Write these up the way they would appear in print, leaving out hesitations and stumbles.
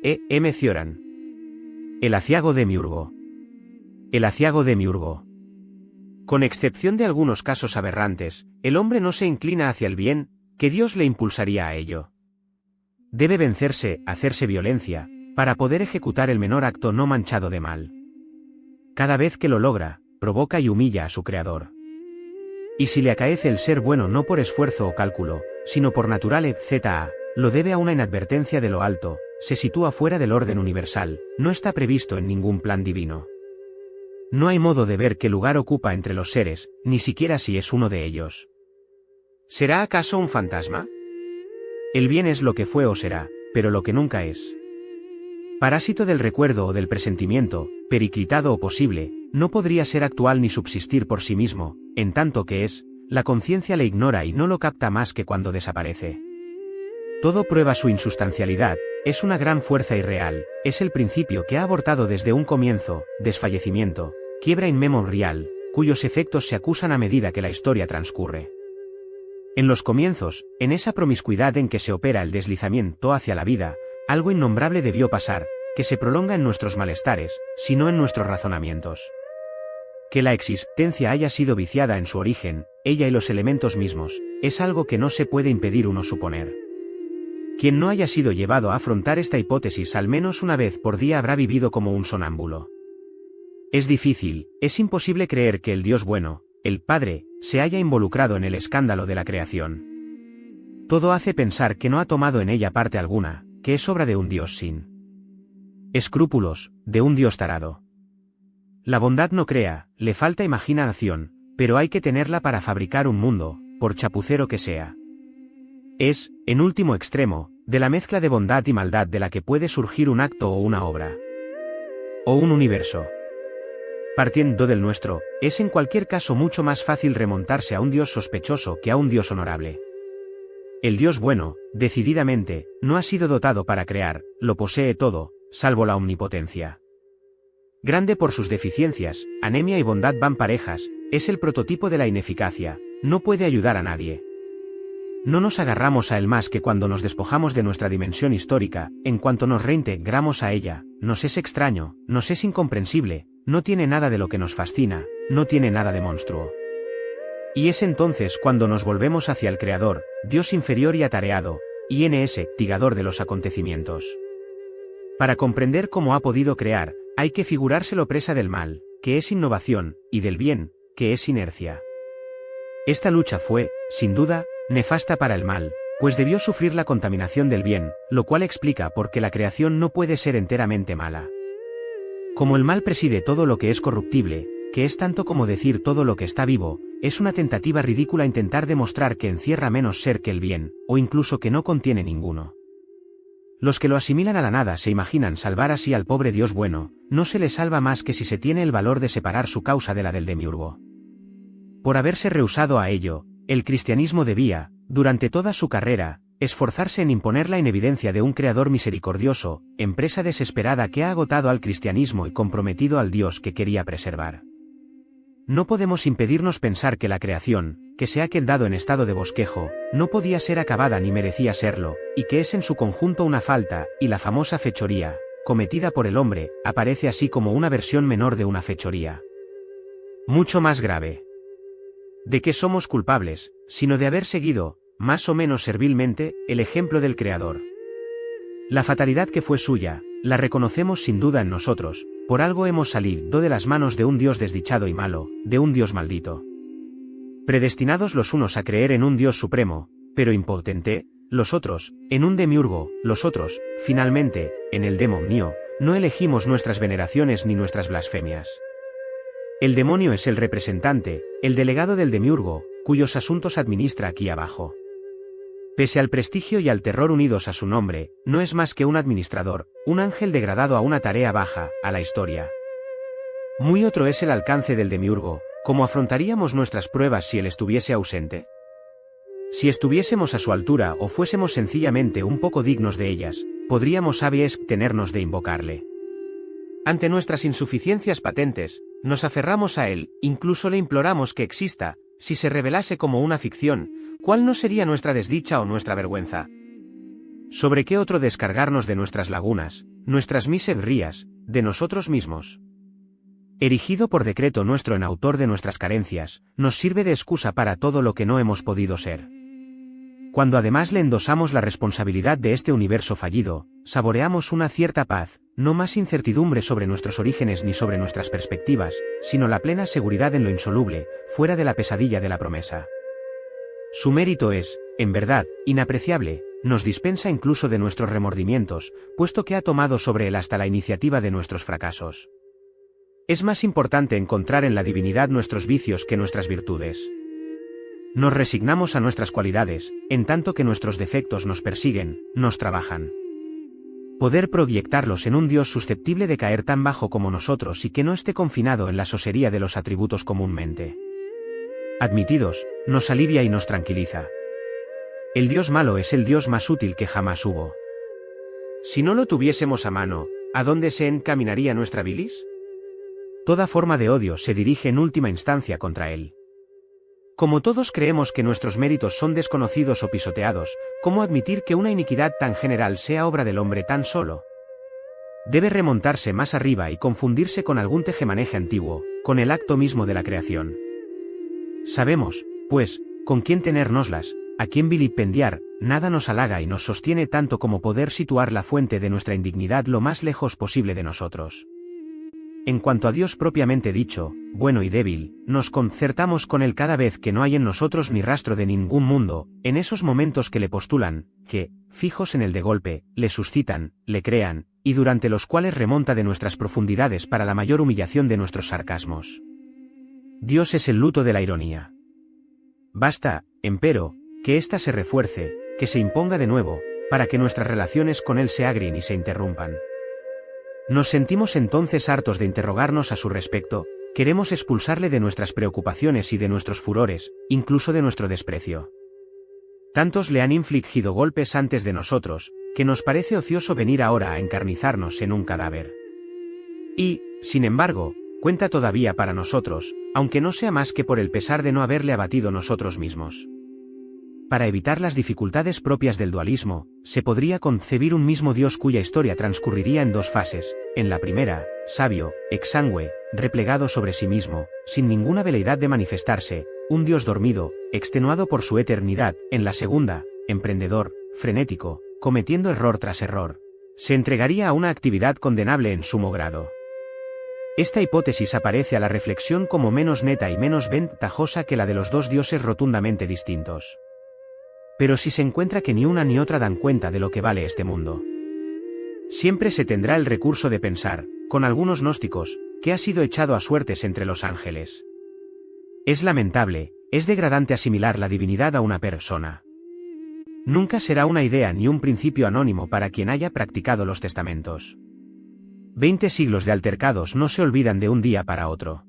M. Cioran. El aciago demiurgo. El aciago demiurgo. Con excepción de algunos casos aberrantes, el hombre no se inclina hacia el bien, que Dios le impulsaría a ello. Debe vencerse, hacerse violencia, para poder ejecutar el menor acto no manchado de mal. Cada vez que lo logra, provoca y humilla a su creador. Y si le acaece el ser bueno no por esfuerzo o cálculo, sino por natural lo debe a una inadvertencia de lo alto, se sitúa fuera del orden universal, no está previsto en ningún plan divino. No hay modo de ver qué lugar ocupa entre los seres, ni siquiera si es uno de ellos. ¿Será acaso un fantasma? El bien es lo que fue o será, pero lo que nunca es. Parásito del recuerdo o del presentimiento, periclitado o posible, no podría ser actual ni subsistir por sí mismo, en tanto que es, la conciencia le ignora y no lo capta más que cuando desaparece. Todo prueba su insustancialidad, es una gran fuerza irreal, es el principio que ha abortado desde un comienzo, desfallecimiento, quiebra inmemorial, cuyos efectos se acusan a medida que la historia transcurre. En los comienzos, en esa promiscuidad en que se opera el deslizamiento hacia la vida, algo innombrable debió pasar, que se prolonga en nuestros malestares, si no en nuestros razonamientos. Que la existencia haya sido viciada en su origen, ella y los elementos mismos, es algo que no se puede impedir uno suponer. Quien no haya sido llevado a afrontar esta hipótesis al menos una vez por día habrá vivido como un sonámbulo. Es difícil, es imposible creer que el Dios bueno, el Padre, se haya involucrado en el escándalo de la creación. Todo hace pensar que no ha tomado en ella parte alguna, que es obra de un Dios sin escrúpulos, de un Dios tarado. La bondad no crea, le falta imaginación, pero hay que tenerla para fabricar un mundo, por chapucero que sea. Es, en último extremo, de la mezcla de bondad y maldad de la que puede surgir un acto o una obra. O un universo. Partiendo del nuestro, es en cualquier caso mucho más fácil remontarse a un Dios sospechoso que a un Dios honorable. El Dios bueno, decididamente, no ha sido dotado para crear, lo posee todo, salvo la omnipotencia. Grande por sus deficiencias, anemia y bondad van parejas, es el prototipo de la ineficacia, no puede ayudar a nadie. No nos agarramos a él más que cuando nos despojamos de nuestra dimensión histórica, en cuanto nos reintegramos a ella, nos es extraño, nos es incomprensible, no tiene nada de lo que nos fascina, no tiene nada de monstruo. Y es entonces cuando nos volvemos hacia el Creador, Dios inferior y atareado, INS, tigador de los acontecimientos. Para comprender cómo ha podido crear, hay que figurárselo presa del mal, que es innovación, y del bien, que es inercia. Esta lucha fue, sin duda, nefasta para el mal, pues debió sufrir la contaminación del bien, lo cual explica por qué la creación no puede ser enteramente mala. Como el mal preside todo lo que es corruptible, que es tanto como decir todo lo que está vivo, es una tentativa ridícula intentar demostrar que encierra menos ser que el bien, o incluso que no contiene ninguno. Los que lo asimilan a la nada se imaginan salvar así al pobre Dios bueno, no se le salva más que si se tiene el valor de separar su causa de la del demiurgo. Por haberse rehusado a ello, el cristianismo debía, durante toda su carrera, esforzarse en imponerla en evidencia de un creador misericordioso, empresa desesperada que ha agotado al cristianismo y comprometido al Dios que quería preservar. No podemos impedirnos pensar que la creación, que se ha quedado en estado de bosquejo, no podía ser acabada ni merecía serlo, y que es en su conjunto una falta, y la famosa fechoría, cometida por el hombre, aparece así como una versión menor de una fechoría. Mucho más grave. ¿De qué somos culpables, sino de haber seguido, más o menos servilmente, el ejemplo del Creador? La fatalidad que fue suya, la reconocemos sin duda en nosotros, por algo hemos salido de las manos de un Dios desdichado y malo, de un Dios maldito. Predestinados los unos a creer en un Dios supremo, pero impotente, los otros, en un demiurgo, los otros, finalmente, en el demonio, no elegimos nuestras veneraciones ni nuestras blasfemias. El demonio es el representante, el delegado del demiurgo, cuyos asuntos administra aquí abajo. Pese al prestigio y al terror unidos a su nombre, no es más que un administrador, un ángel degradado a una tarea baja, a la historia. Muy otro es el alcance del demiurgo. ¿Cómo afrontaríamos nuestras pruebas si él estuviese ausente? Si estuviésemos a su altura o fuésemos sencillamente un poco dignos de ellas, podríamos abstenernos de invocarle. Ante nuestras insuficiencias patentes, nos aferramos a él, incluso le imploramos que exista. Si se revelase como una ficción, ¿cuál no sería nuestra desdicha o nuestra vergüenza? ¿Sobre qué otro descargarnos de nuestras lagunas, nuestras miserias, de nosotros mismos? Erigido por decreto nuestro en autor de nuestras carencias, nos sirve de excusa para todo lo que no hemos podido ser. Cuando además le endosamos la responsabilidad de este universo fallido, saboreamos una cierta paz, no más incertidumbre sobre nuestros orígenes ni sobre nuestras perspectivas, sino la plena seguridad en lo insoluble, fuera de la pesadilla de la promesa. Su mérito es, en verdad, inapreciable, nos dispensa incluso de nuestros remordimientos, puesto que ha tomado sobre él hasta la iniciativa de nuestros fracasos. Es más importante encontrar en la divinidad nuestros vicios que nuestras virtudes. Nos resignamos a nuestras cualidades, en tanto que nuestros defectos nos persiguen, nos trabajan. Poder proyectarlos en un Dios susceptible de caer tan bajo como nosotros y que no esté confinado en la sosería de los atributos comúnmente admitidos, nos alivia y nos tranquiliza. El Dios malo es el Dios más útil que jamás hubo. Si no lo tuviésemos a mano, ¿a dónde se encaminaría nuestra bilis? Toda forma de odio se dirige en última instancia contra él. Como todos creemos que nuestros méritos son desconocidos o pisoteados, ¿cómo admitir que una iniquidad tan general sea obra del hombre tan solo? Debe remontarse más arriba y confundirse con algún tejemaneje antiguo, con el acto mismo de la creación. Sabemos, pues, con quién tenérnoslas, a quién vilipendiar, nada nos halaga y nos sostiene tanto como poder situar la fuente de nuestra indignidad lo más lejos posible de nosotros. En cuanto a Dios propiamente dicho, bueno y débil, nos concertamos con él cada vez que no hay en nosotros ni rastro de ningún mundo, en esos momentos que le postulan, que, fijos en él de golpe, le suscitan, le crean, y durante los cuales remonta de nuestras profundidades para la mayor humillación de nuestros sarcasmos. Dios es el luto de la ironía. Basta, empero, que ésta se refuerce, que se imponga de nuevo, para que nuestras relaciones con él se agrien y se interrumpan. Nos sentimos entonces hartos de interrogarnos a su respecto, queremos expulsarle de nuestras preocupaciones y de nuestros furores, incluso de nuestro desprecio. Tantos le han infligido golpes antes de nosotros, que nos parece ocioso venir ahora a encarnizarnos en un cadáver. Y, sin embargo, cuenta todavía para nosotros, aunque no sea más que por el pesar de no haberle abatido nosotros mismos. Para evitar las dificultades propias del dualismo, se podría concebir un mismo Dios cuya historia transcurriría en dos fases: en la primera, sabio, exangüe, replegado sobre sí mismo, sin ninguna veleidad de manifestarse, un Dios dormido, extenuado por su eternidad; en la segunda, emprendedor, frenético, cometiendo error tras error, se entregaría a una actividad condenable en sumo grado. Esta hipótesis aparece a la reflexión como menos neta y menos ventajosa que la de los dos dioses rotundamente distintos. Pero si se encuentra que ni una ni otra dan cuenta de lo que vale este mundo, siempre se tendrá el recurso de pensar, con algunos gnósticos, que ha sido echado a suertes entre los ángeles. Es lamentable, es degradante asimilar la divinidad a una persona. Nunca será una idea ni un principio anónimo para quien haya practicado los testamentos. 20 siglos de altercados no se olvidan de un día para otro.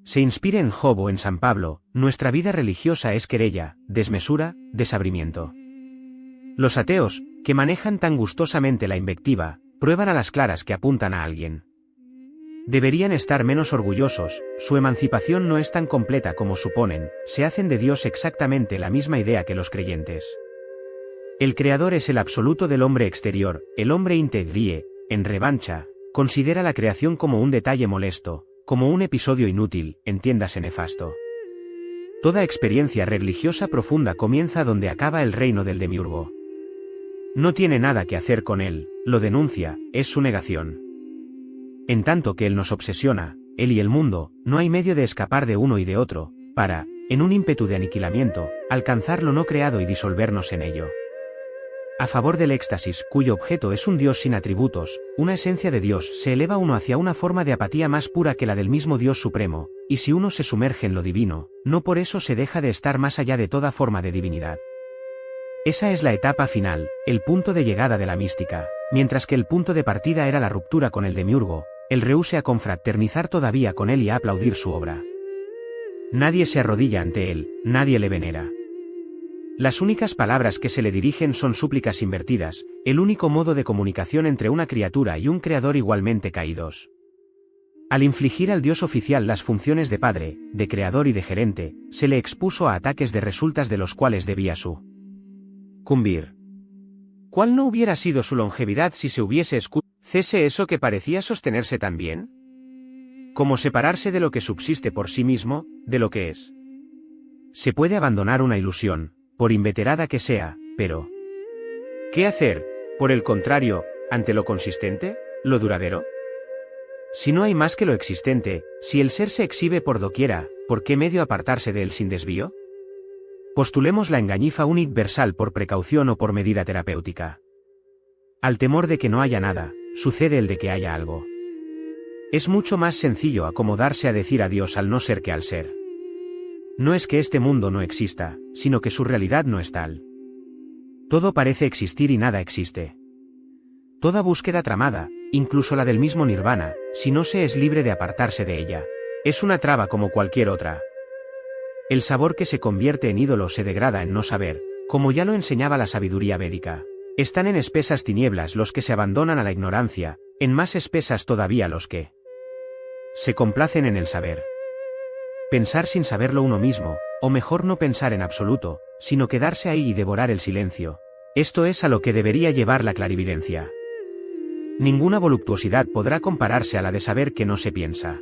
Se inspire en Job o en San Pablo, nuestra vida religiosa es querella, desmesura, desabrimiento. Los ateos, que manejan tan gustosamente la invectiva, prueban a las claras que apuntan a alguien. Deberían estar menos orgullosos, su emancipación no es tan completa como suponen, se hacen de Dios exactamente la misma idea que los creyentes. El Creador es el absoluto del hombre exterior, el hombre integrie, en revancha, considera la creación como un detalle molesto, como un episodio inútil, entiéndase nefasto. Toda experiencia religiosa profunda comienza donde acaba el reino del demiurgo. No tiene nada que hacer con él, lo denuncia, es su negación. En tanto que él nos obsesiona, él y el mundo, no hay medio de escapar de uno y de otro, para, en un ímpetu de aniquilamiento, alcanzar lo no creado y disolvernos en ello. A favor del éxtasis, cuyo objeto es un Dios sin atributos, una esencia de Dios, se eleva uno hacia una forma de apatía más pura que la del mismo Dios supremo, y si uno se sumerge en lo divino, no por eso se deja de estar más allá de toda forma de divinidad. Esa es la etapa final, el punto de llegada de la mística, mientras que el punto de partida era la ruptura con el demiurgo, el rehúse a confraternizar todavía con él y a aplaudir su obra. Nadie se arrodilla ante él, nadie le venera. Las únicas palabras que se le dirigen son súplicas invertidas, el único modo de comunicación entre una criatura y un creador igualmente caídos. Al infligir al Dios oficial las funciones de padre, de creador y de gerente, se le expuso a ataques de resultas de los cuales debía sucumbir. ¿Cuál no hubiera sido su longevidad si se hubiese cese eso que parecía sostenerse tan bien? Como separarse de lo que subsiste por sí mismo, de lo que es. Se puede abandonar una ilusión, por inveterada que sea, pero ¿qué hacer, por el contrario, ante lo consistente, lo duradero? Si no hay más que lo existente, si el ser se exhibe por doquiera, ¿por qué medio apartarse de él sin desvío? Postulemos la engañifa universal por precaución o por medida terapéutica. Al temor de que no haya nada, sucede el de que haya algo. Es mucho más sencillo acomodarse a decir adiós al no ser que al ser. No es que este mundo no exista, sino que su realidad no es tal. Todo parece existir y nada existe. Toda búsqueda tramada, incluso la del mismo nirvana, si no se es libre de apartarse de ella, es una traba como cualquier otra. El sabor que se convierte en ídolo se degrada en no saber, como ya lo enseñaba la sabiduría védica. Están en espesas tinieblas los que se abandonan a la ignorancia, en más espesas todavía los que se complacen en el saber. Pensar sin saberlo uno mismo, o mejor no pensar en absoluto, sino quedarse ahí y devorar el silencio. Esto es a lo que debería llevar la clarividencia. Ninguna voluptuosidad podrá compararse a la de saber que no se piensa.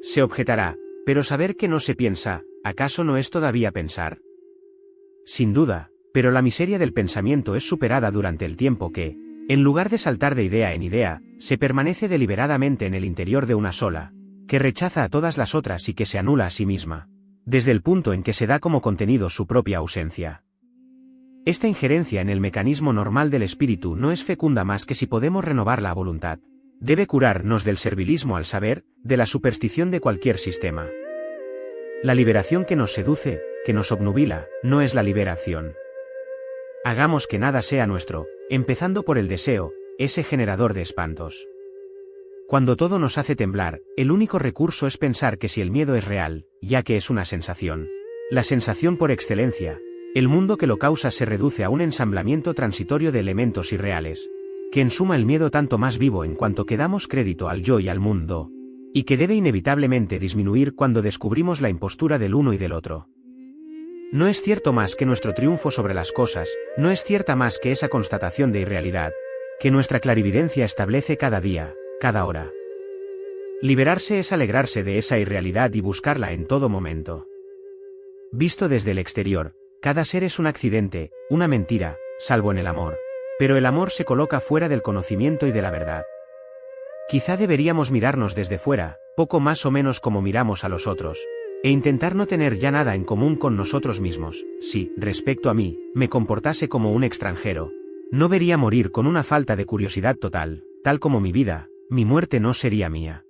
Se objetará, pero saber que no se piensa, ¿acaso no es todavía pensar? Sin duda, pero la miseria del pensamiento es superada durante el tiempo que, en lugar de saltar de idea en idea, se permanece deliberadamente en el interior de una sola, que rechaza a todas las otras y que se anula a sí misma, desde el punto en que se da como contenido su propia ausencia. Esta injerencia en el mecanismo normal del espíritu no es fecunda más que si podemos renovar la voluntad. Debe curarnos del servilismo al saber, de la superstición de cualquier sistema. La liberación que nos seduce, que nos obnubila, no es la liberación. Hagamos que nada sea nuestro, empezando por el deseo, ese generador de espantos. Cuando todo nos hace temblar, el único recurso es pensar que si el miedo es real, ya que es una sensación, la sensación por excelencia, el mundo que lo causa se reduce a un ensamblamiento transitorio de elementos irreales, que en suma el miedo tanto más vivo en cuanto que damos crédito al yo y al mundo, y que debe inevitablemente disminuir cuando descubrimos la impostura del uno y del otro. No es cierto más que nuestro triunfo sobre las cosas, no es cierta más que esa constatación de irrealidad, que nuestra clarividencia establece cada día, cada hora. Liberarse es alegrarse de esa irrealidad y buscarla en todo momento. Visto desde el exterior, cada ser es un accidente, una mentira, salvo en el amor. Pero el amor se coloca fuera del conocimiento y de la verdad. Quizá deberíamos mirarnos desde fuera, poco más o menos como miramos a los otros, e intentar no tener ya nada en común con nosotros mismos. Si, respecto a mí, me comportase como un extranjero, no vería morir con una falta de curiosidad total, tal como mi vida, mi muerte no sería mía.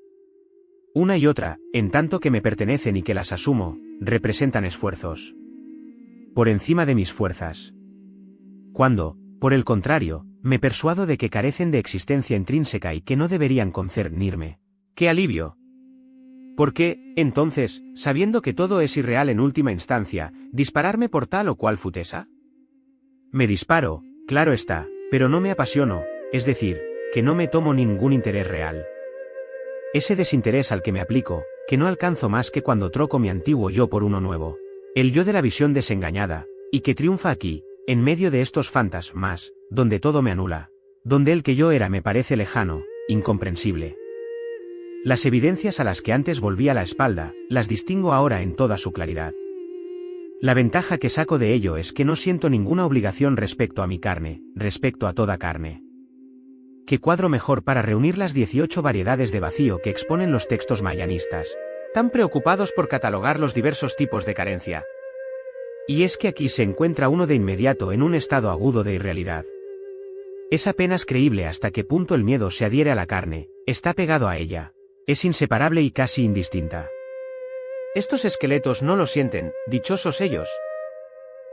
Una y otra, en tanto que me pertenecen y que las asumo, representan esfuerzos por encima de mis fuerzas. Cuando, por el contrario, me persuado de que carecen de existencia intrínseca y que no deberían concernirme. ¡Qué alivio! ¿Por qué, entonces, sabiendo que todo es irreal en última instancia, dispararme por tal o cual futesa? Me disparo, claro está, pero no me apasiono, es decir, que no me tomo ningún interés real. Ese desinterés al que me aplico, que no alcanzo más que cuando troco mi antiguo yo por uno nuevo, el yo de la visión desengañada, y que triunfa aquí, en medio de estos fantasmas, donde todo me anula, donde el que yo era me parece lejano, incomprensible. Las evidencias a las que antes volvía la espalda, las distingo ahora en toda su claridad. La ventaja que saco de ello es que no siento ninguna obligación respecto a mi carne, respecto a toda carne. ¿Qué cuadro mejor para reunir las 18 variedades de vacío que exponen los textos mayanistas, tan preocupados por catalogar los diversos tipos de carencia? Y es que aquí se encuentra uno de inmediato en un estado agudo de irrealidad. Es apenas creíble hasta qué punto el miedo se adhiere a la carne, está pegado a ella, es inseparable y casi indistinta. Estos esqueletos no lo sienten, dichosos ellos.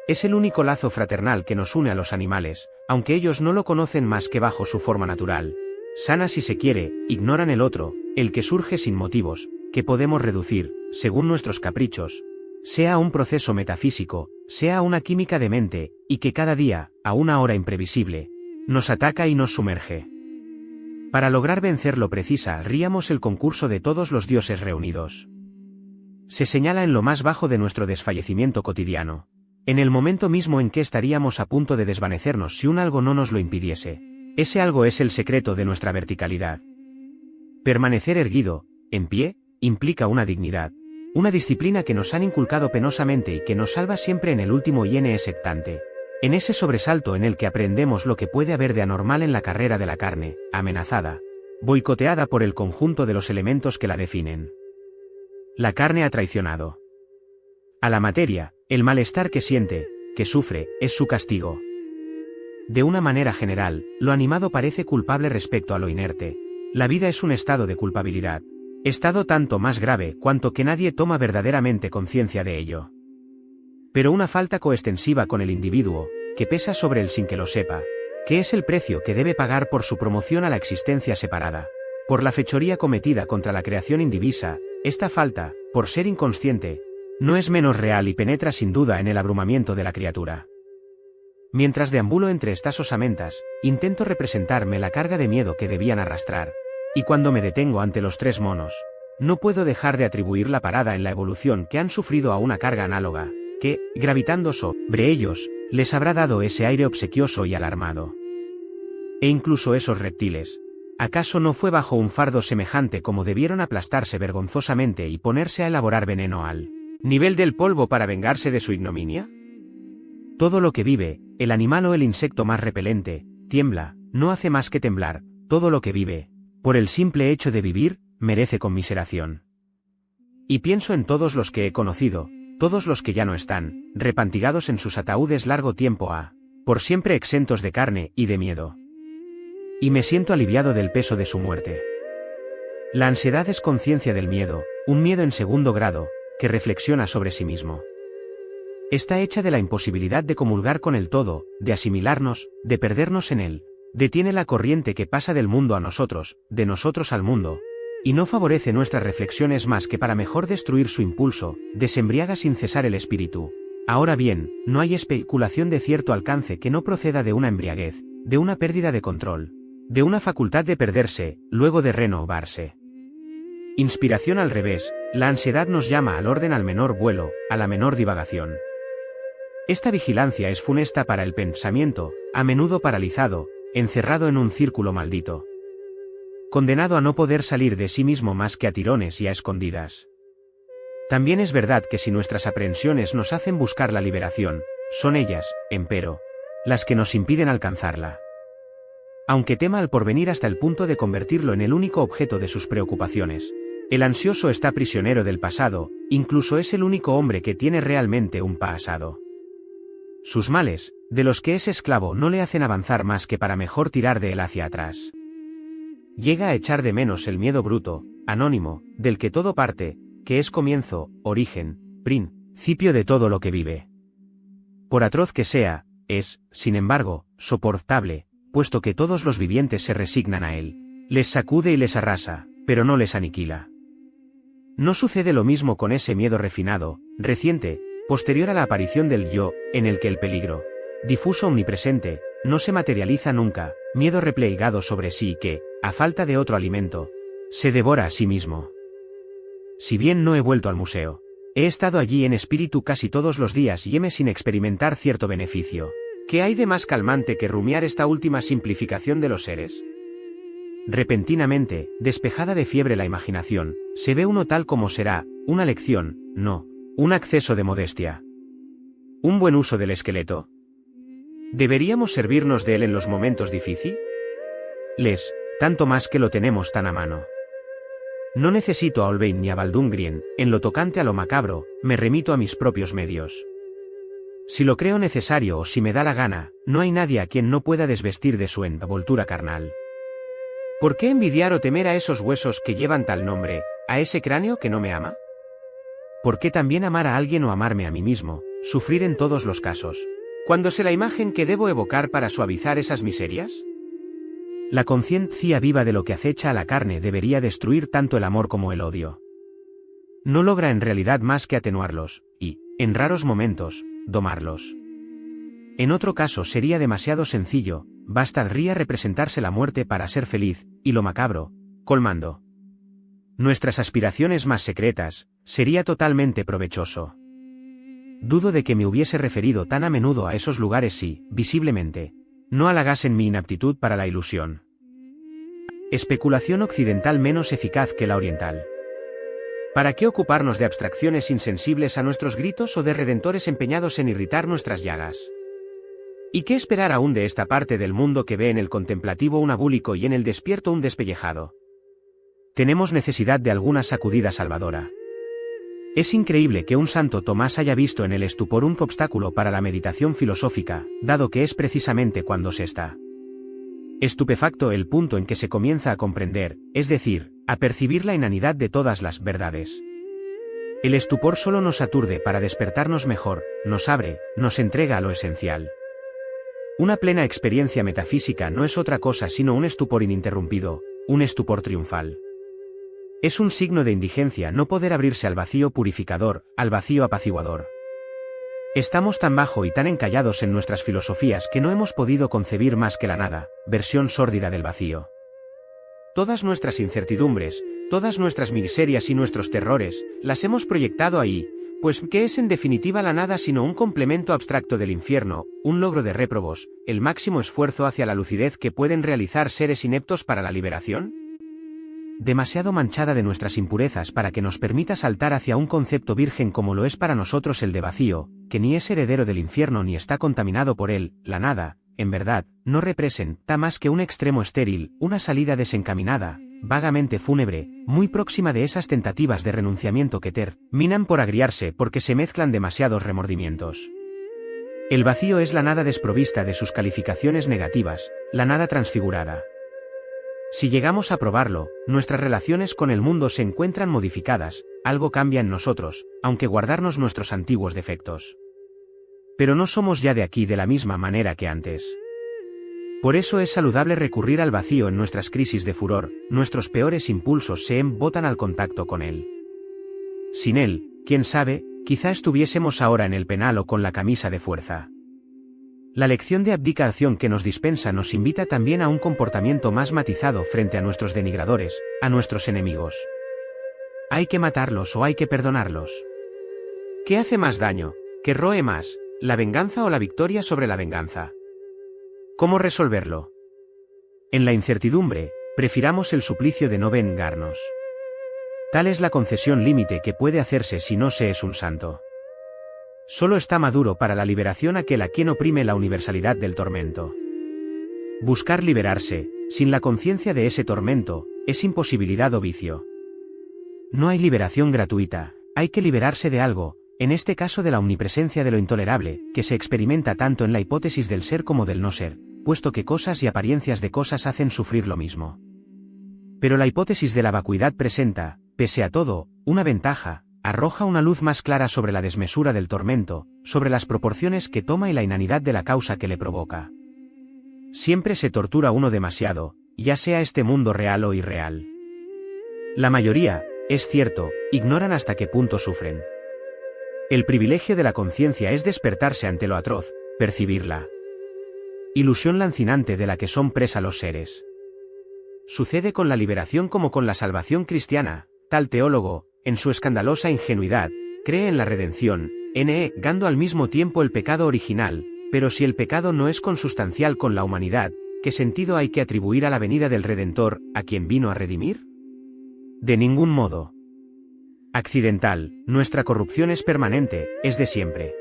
Es el único lazo fraternal que nos une a los animales, aunque ellos no lo conocen más que bajo su forma natural. Sana si se quiere, ignoran el otro, el que surge sin motivos, que podemos reducir, según nuestros caprichos, sea un proceso metafísico, sea una química de mente, y que cada día, a una hora imprevisible, nos ataca y nos sumerge. Para lograr vencerlo precisaríamos el concurso de todos los dioses reunidos. Se señala en lo más bajo de nuestro desfallecimiento cotidiano. En el momento mismo en que estaríamos a punto de desvanecernos si un algo no nos lo impidiese. Ese algo es el secreto de nuestra verticalidad. Permanecer erguido, en pie, implica una dignidad, una disciplina que nos han inculcado penosamente y que nos salva siempre en el último INE sectante. En ese sobresalto en el que aprendemos lo que puede haber de anormal en la carrera de la carne, amenazada, boicoteada por el conjunto de los elementos que la definen. La carne ha traicionado a la materia. El malestar que siente, que sufre, es su castigo. De una manera general, lo animado parece culpable respecto a lo inerte. La vida es un estado de culpabilidad. Estado tanto más grave cuanto que nadie toma verdaderamente conciencia de ello. Pero una falta coextensiva con el individuo, que pesa sobre él sin que lo sepa, que es el precio que debe pagar por su promoción a la existencia separada. Por la fechoría cometida contra la creación indivisa, esta falta, por ser inconsciente, no es menos real y penetra sin duda en el abrumamiento de la criatura. Mientras deambulo entre estas osamentas, intento representarme la carga de miedo que debían arrastrar, y cuando me detengo ante los tres monos, no puedo dejar de atribuir la parada en la evolución que han sufrido a una carga análoga, que, gravitando sobre ellos, les habrá dado ese aire obsequioso y alarmado. E incluso esos reptiles, ¿acaso no fue bajo un fardo semejante como debieron aplastarse vergonzosamente y ponerse a elaborar veneno al nivel del polvo para vengarse de su ignominia? Todo lo que vive, el animal o el insecto más repelente, tiembla, no hace más que temblar. Todo lo que vive, por el simple hecho de vivir, merece conmiseración. Y pienso en todos los que he conocido, todos los que ya no están, repantigados en sus ataúdes largo tiempo por siempre exentos de carne y de miedo. Y me siento aliviado del peso de su muerte. La ansiedad es conciencia del miedo, un miedo en segundo grado, que reflexiona sobre sí mismo. Está hecha de la imposibilidad de comulgar con el todo, de asimilarnos, de perdernos en él. Detiene la corriente que pasa del mundo a nosotros, de nosotros al mundo, y no favorece nuestras reflexiones más que para mejor destruir su impulso, desembriaga sin cesar el espíritu. Ahora bien, no hay especulación de cierto alcance que no proceda de una embriaguez, de una pérdida de control, de una facultad de perderse, luego de renovarse. Inspiración al revés, la ansiedad nos llama al orden, al menor vuelo, a la menor divagación. Esta vigilancia es funesta para el pensamiento, a menudo paralizado, encerrado en un círculo maldito, condenado a no poder salir de sí mismo más que a tirones y a escondidas. También es verdad que si nuestras aprehensiones nos hacen buscar la liberación, son ellas, empero, las que nos impiden alcanzarla. Aunque tema al porvenir hasta el punto de convertirlo en el único objeto de sus preocupaciones, el ansioso está prisionero del pasado, incluso es el único hombre que tiene realmente un pasado. Sus males, de los que es esclavo, no le hacen avanzar más que para mejor tirar de él hacia atrás. Llega a echar de menos el miedo bruto, anónimo, del que todo parte, que es comienzo, origen, principio de todo lo que vive. Por atroz que sea, es, sin embargo, soportable, puesto que todos los vivientes se resignan a él. Les sacude y les arrasa, pero no les aniquila. No sucede lo mismo con ese miedo refinado, reciente, posterior a la aparición del yo, en el que el peligro, difuso omnipresente, no se materializa nunca, miedo replegado sobre sí que, a falta de otro alimento, se devora a sí mismo. Si bien no he vuelto al museo, he estado allí en espíritu casi todos los días y heme sin experimentar cierto beneficio. ¿Qué hay de más calmante que rumiar esta última simplificación de los seres? Repentinamente, despejada de fiebre la imaginación, se ve uno tal como será, una lección, no, un acceso de modestia. Un buen uso del esqueleto. ¿Deberíamos servirnos de él en los momentos difíciles? Tanto más que lo tenemos tan a mano. No necesito a Holbein ni a Baldungrien, en lo tocante a lo macabro, me remito a mis propios medios. Si lo creo necesario o si me da la gana, no hay nadie a quien no pueda desvestir de su envoltura carnal. ¿Por qué envidiar o temer a esos huesos que llevan tal nombre, a ese cráneo que no me ama? ¿Por qué también amar a alguien o amarme a mí mismo, sufrir en todos los casos, cuando sé la imagen que debo evocar para suavizar esas miserias? La conciencia viva de lo que acecha a la carne debería destruir tanto el amor como el odio. No logra en realidad más que atenuarlos, y, en raros momentos, domarlos. En otro caso sería demasiado sencillo, bastaría representarse la muerte para ser feliz, y lo macabro, colmando nuestras aspiraciones más secretas, sería totalmente provechoso. dudo de que me hubiese referido tan a menudo a esos lugares si, visiblemente, no halagasen mi inaptitud para la ilusión. Especulación occidental menos eficaz que la oriental. ¿Para qué ocuparnos de abstracciones insensibles a nuestros gritos o de redentores empeñados en irritar nuestras llagas? ¿Y qué esperar aún de esta parte del mundo que ve en el contemplativo un abúlico y en el despierto un despellejado? Tenemos necesidad de alguna sacudida salvadora. Es increíble que un santo Tomás haya visto en el estupor un obstáculo para la meditación filosófica, dado que es precisamente cuando se está estupefacto el punto en que se comienza a comprender, es decir, a percibir la inanidad de todas las verdades. El estupor solo nos aturde para despertarnos mejor, nos abre, nos entrega a lo esencial. Una plena experiencia metafísica no es otra cosa sino un estupor ininterrumpido, un estupor triunfal. Es un signo de indigencia no poder abrirse al vacío purificador, al vacío apaciguador. Estamos tan bajo y tan encallados en nuestras filosofías que no hemos podido concebir más que la nada, versión sórdida del vacío. Todas nuestras incertidumbres, todas nuestras miserias y nuestros terrores, las hemos proyectado ahí, pues ¿qué es en definitiva la nada sino un complemento abstracto del infierno, un logro de réprobos, el máximo esfuerzo hacia la lucidez que pueden realizar seres ineptos para la liberación? Demasiado manchada de nuestras impurezas para que nos permita saltar hacia un concepto virgen como lo es para nosotros el de vacío, que ni es heredero del infierno ni está contaminado por él, la nada, en verdad, no representa más que un extremo estéril, una salida desencaminada, vagamente fúnebre, muy próxima de esas tentativas de renunciamiento que terminan por agriarse porque se mezclan demasiados remordimientos. El vacío es la nada desprovista de sus calificaciones negativas, la nada transfigurada. Si llegamos a probarlo, nuestras relaciones con el mundo se encuentran modificadas, algo cambia en nosotros, aunque guardarnos nuestros antiguos defectos. Pero no somos ya de aquí de la misma manera que antes. Por eso es saludable recurrir al vacío en nuestras crisis de furor, nuestros peores impulsos se embotan al contacto con él. Sin él, quién sabe, quizá estuviésemos ahora en el penal o con la camisa de fuerza. La lección de abdicación que nos dispensa nos invita también a un comportamiento más matizado frente a nuestros denigradores, a nuestros enemigos. ¿Hay que matarlos o hay que perdonarlos? ¿Qué hace más daño, que roe más, la venganza o la victoria sobre la venganza? ¿Cómo resolverlo? En la incertidumbre, prefiramos el suplicio de no vengarnos. Tal es la concesión límite que puede hacerse si no se es un santo. Solo está maduro para la liberación aquel a quien oprime la universalidad del tormento. Buscar liberarse, sin la conciencia de ese tormento, es imposibilidad o vicio. No hay liberación gratuita, hay que liberarse de algo, en este caso de la omnipresencia de lo intolerable, que se experimenta tanto en la hipótesis del ser como del no ser, puesto que cosas y apariencias de cosas hacen sufrir lo mismo. Pero la hipótesis de la vacuidad presenta, pese a todo, una ventaja. Arroja una luz más clara sobre la desmesura del tormento, sobre las proporciones que toma y la inanidad de la causa que le provoca. Siempre se tortura uno demasiado, ya sea este mundo real o irreal. La mayoría, es cierto, ignoran hasta qué punto sufren. El privilegio de la conciencia es despertarse ante lo atroz, percibirla. Ilusión lancinante de la que son presa los seres. Sucede con la liberación como con la salvación cristiana, tal teólogo, en su escandalosa ingenuidad, cree en la redención, negando al mismo tiempo el pecado original, pero si el pecado no es consustancial con la humanidad, ¿qué sentido hay que atribuir a la venida del Redentor, a quien vino a redimir? De ningún modo. Accidental, nuestra corrupción es permanente, es de siempre.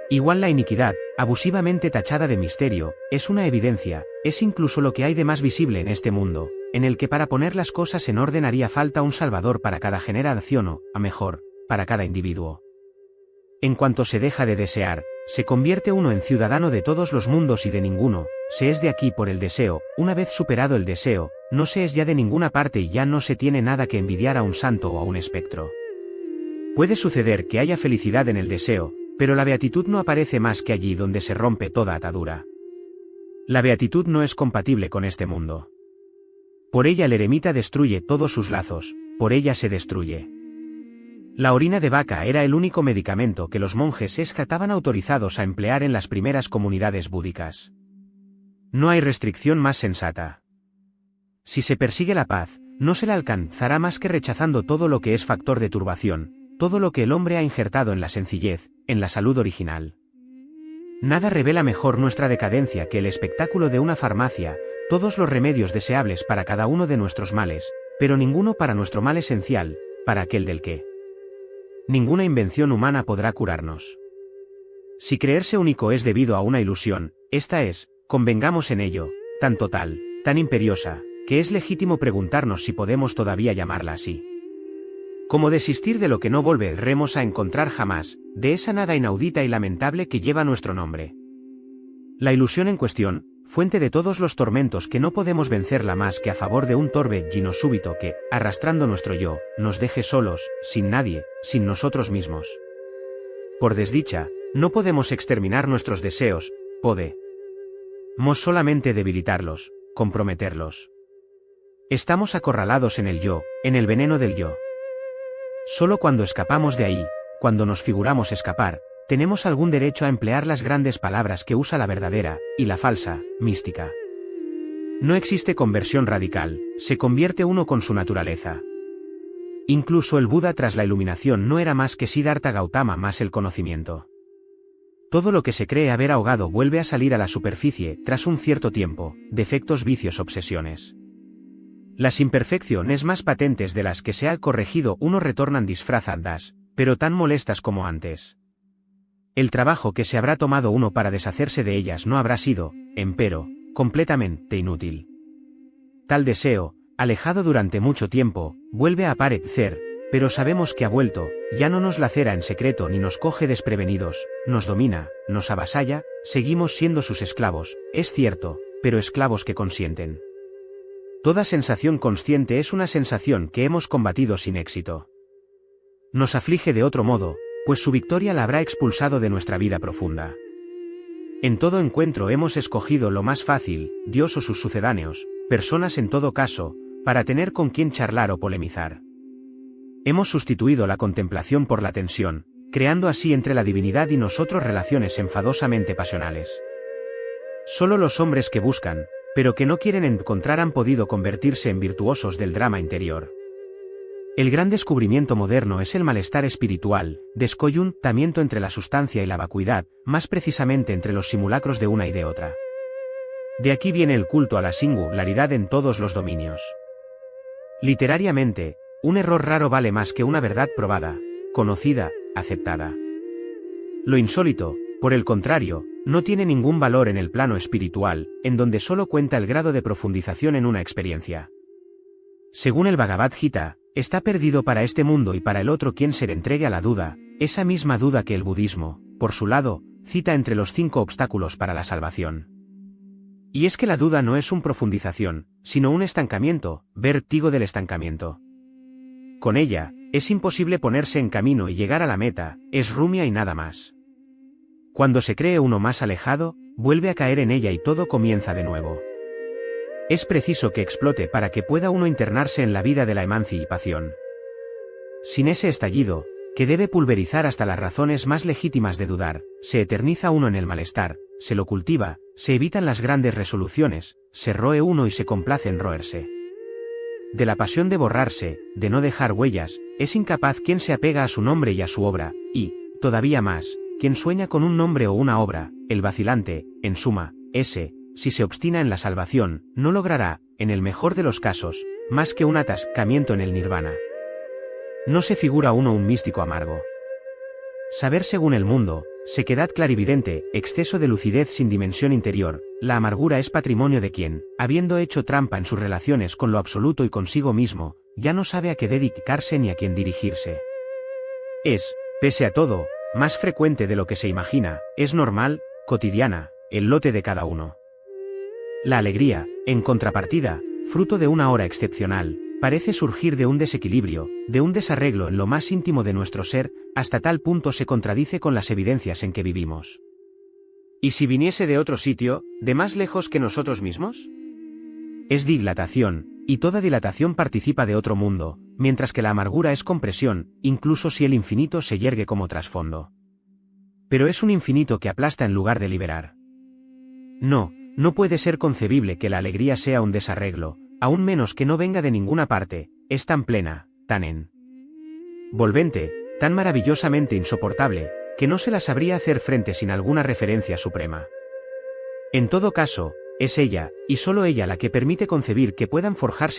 Igual la iniquidad, abusivamente tachada de misterio, es una evidencia, es incluso lo que hay de más visible en este mundo, en el que para poner las cosas en orden haría falta un salvador para cada generación o, a mejor, para cada individuo. En cuanto se deja de desear, se convierte uno en ciudadano de todos los mundos y de ninguno, se es de aquí por el deseo, una vez superado el deseo, no se es ya de ninguna parte y ya no se tiene nada que envidiar a un santo o a un espectro. Puede suceder que haya felicidad en el deseo, pero la beatitud no aparece más que allí donde se rompe toda atadura. La beatitud no es compatible con este mundo. Por ella el eremita destruye todos sus lazos, por ella se destruye. La orina de vaca era el único medicamento que los monjes estaban autorizados a emplear en las primeras comunidades búdicas. No hay restricción más sensata. Si se persigue la paz, no se la alcanzará más que rechazando todo lo que es factor de turbación, todo lo que el hombre ha injertado en la sencillez, en la salud original. Nada revela mejor nuestra decadencia que el espectáculo de una farmacia, todos los remedios deseables para cada uno de nuestros males, pero ninguno para nuestro mal esencial, para aquel del que ninguna invención humana podrá curarnos. Si creerse único es debido a una ilusión, esta es, convengamos en ello, tan total, tan imperiosa, que es legítimo preguntarnos si podemos todavía llamarla así. Como desistir de lo que no volveremos a encontrar jamás, de esa nada inaudita y lamentable que lleva nuestro nombre. La ilusión en cuestión, fuente de todos los tormentos que no podemos vencerla más que a favor de un torbellino súbito que, arrastrando nuestro yo, nos deje solos, sin nadie, sin nosotros mismos. Por desdicha, no podemos exterminar nuestros deseos, podemos solamente debilitarlos, comprometerlos. Estamos acorralados en el yo, en el veneno del yo. Solo cuando escapamos de ahí, cuando nos figuramos escapar, tenemos algún derecho a emplear las grandes palabras que usa la verdadera, y la falsa, mística. No existe conversión radical, se convierte uno con su naturaleza. Incluso el Buda tras la iluminación no era más que Siddhartha Gautama más el conocimiento. Todo lo que se cree haber ahogado vuelve a salir a la superficie tras un cierto tiempo, defectos, vicios, obsesiones. Las imperfecciones más patentes de las que se ha corregido uno retornan disfrazadas, pero tan molestas como antes. El trabajo que se habrá tomado uno para deshacerse de ellas no habrá sido, empero, completamente inútil. Tal deseo, alejado durante mucho tiempo, vuelve a aparecer, pero sabemos que ha vuelto, ya no nos lacera en secreto ni nos coge desprevenidos, nos domina, nos avasalla, seguimos siendo sus esclavos, es cierto, pero esclavos que consienten. Toda sensación consciente es una sensación que hemos combatido sin éxito. Nos aflige de otro modo, pues su victoria la habrá expulsado de nuestra vida profunda. En todo encuentro hemos escogido lo más fácil, Dios o sus sucedáneos, personas en todo caso, para tener con quien charlar o polemizar. Hemos sustituido la contemplación por la tensión, creando así entre la divinidad y nosotros relaciones enfadosamente pasionales. Solo los hombres que buscan, pero que no quieren encontrar han podido convertirse en virtuosos del drama interior. El gran descubrimiento moderno es el malestar espiritual, descoyuntamiento entre la sustancia y la vacuidad, más precisamente entre los simulacros de una y de otra. De aquí viene el culto a la singularidad en todos los dominios. Literariamente, un error raro vale más que una verdad probada, conocida, aceptada. Lo insólito, por el contrario, no tiene ningún valor en el plano espiritual, en donde solo cuenta el grado de profundización en una experiencia. Según el Bhagavad Gita, está perdido para este mundo y para el otro quien se le entregue a la duda, esa misma duda que el budismo, por su lado, cita entre los 5 obstáculos para la salvación. Y es que la duda no es una profundización, sino un estancamiento, vértigo del estancamiento. Con ella, es imposible ponerse en camino y llegar a la meta, es rumia y nada más. Cuando se cree uno más alejado, vuelve a caer en ella y todo comienza de nuevo. Es preciso que explote para que pueda uno internarse en la vida de la emancipación. Sin ese estallido, que debe pulverizar hasta las razones más legítimas de dudar, se eterniza uno en el malestar, se lo cultiva, se evitan las grandes resoluciones, se roe uno y se complace en roerse. De la pasión de borrarse, de no dejar huellas, es incapaz quien se apega a su nombre y a su obra, y, todavía más, quien sueña con un nombre o una obra, el vacilante, en suma, ese, si se obstina en la salvación, no logrará, en el mejor de los casos, más que un atascamiento en el nirvana. No se figura uno un místico amargo. Saber según el mundo, sequedad clarividente, exceso de lucidez sin dimensión interior, la amargura es patrimonio de quien, habiendo hecho trampa en sus relaciones con lo absoluto y consigo mismo, ya no sabe a qué dedicarse ni a quién dirigirse. Es, pese a todo, más frecuente de lo que se imagina, es normal, cotidiana, el lote de cada uno. La alegría, en contrapartida, fruto de una hora excepcional, parece surgir de un desequilibrio, de un desarreglo en lo más íntimo de nuestro ser, hasta tal punto se contradice con las evidencias en que vivimos. ¿Y si viniese de otro sitio, de más lejos que nosotros mismos? Es dilatación, y toda dilatación participa de otro mundo, mientras que la amargura es compresión, incluso si el infinito se yergue como trasfondo. Pero es un infinito que aplasta en lugar de liberar. No puede ser concebible que la alegría sea un desarreglo, aún menos que no venga de ninguna parte, es tan plena, tan envolvente, tan maravillosamente insoportable, que no se la sabría hacer frente sin alguna referencia suprema. En todo caso, es ella, y solo ella la que permite concebir que puedan forjarse